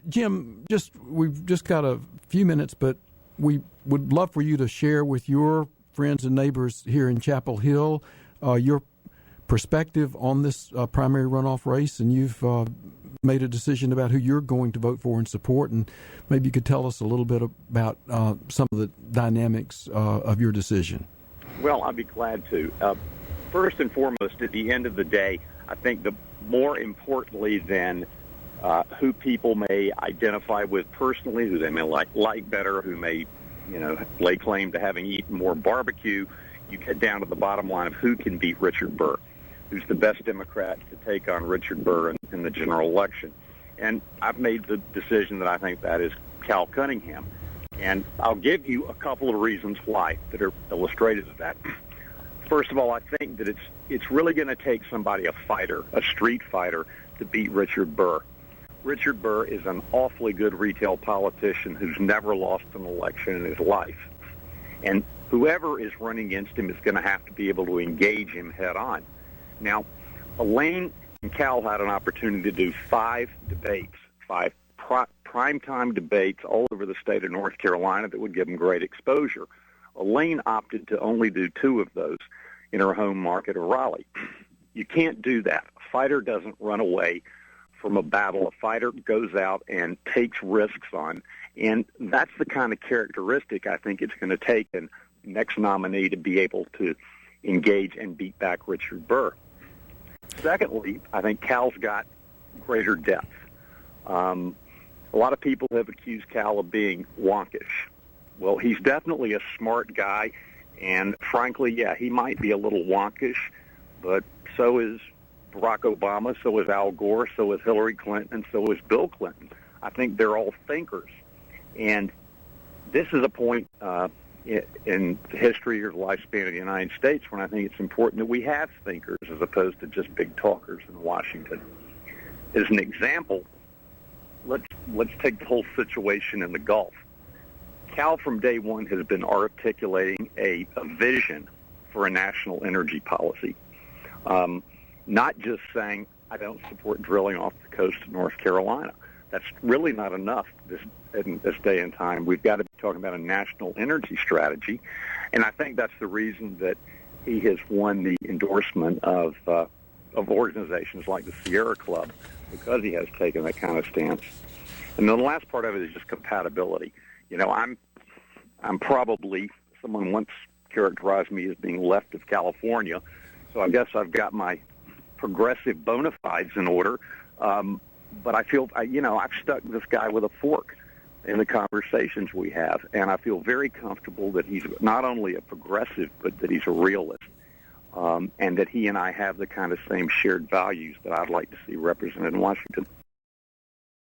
Jim, we've just got a few minutes, but we would love for you to share with your friends and neighbors here in Chapel Hill your perspective on this primary runoff race, and you've made a decision about who you're going to vote for and support, and maybe you could tell us a little bit about some of the dynamics of your decision. Well, I'd be glad to. First and foremost, at the end of the day, I think the more importantly than who people may identify with personally, who they may like better, who may, lay claim to having eaten more barbecue, you get down to the bottom line of who can beat Richard Burr, who's the best Democrat to take on Richard Burr in the general election. And I've made the decision that I think that is Cal Cunningham. And I'll give you a couple of reasons why that are illustrated of that. First of all, I think that it's really going to take somebody, a fighter, a street fighter, to beat Richard Burr. Richard Burr is an awfully good retail politician who's never lost an election in his life. And whoever is running against him is going to have to be able to engage him head on. Now, Elaine and Cal had an opportunity to do 5 debates, 5 primetime debates all over the state of North Carolina that would give them great exposure. Elaine opted to only do 2 of those in her home market of Raleigh. You can't do that. A fighter doesn't run away from a battle. A fighter goes out and takes risks on. And that's the kind of characteristic I think it's going to take in the next nominee to be able to engage and beat back Richard Burr. Secondly, I think Cal's got greater depth. A lot of people have accused Cal of being wonkish. Well, he's definitely a smart guy, and frankly, yeah, he might be a little wonkish, but so is Barack Obama, so is Al Gore, so is Hillary Clinton, and so is Bill Clinton. I think they're all thinkers. And this is a point in the history or the lifespan of the United States when I think it's important that we have thinkers as opposed to just big talkers in Washington. As an example, let's take the whole situation in the Gulf. Cal from day one has been articulating a vision for a national energy policy. Not just saying, I don't support drilling off the coast of North Carolina. That's really not enough in this day and time. We've got to be talking about a national energy strategy, and I think that's the reason that he has won the endorsement of organizations like the Sierra Club, because he has taken that kind of stance. And then the last part of it is just compatibility. I'm probably, someone once characterized me as being left of California, so I guess I've got my progressive bona fides in order. But I feel, I've stuck this guy with a fork in the conversations we have, and I feel very comfortable that he's not only a progressive, but that he's a realist, and that he and I have the kind of same shared values that I'd like to see represented in Washington.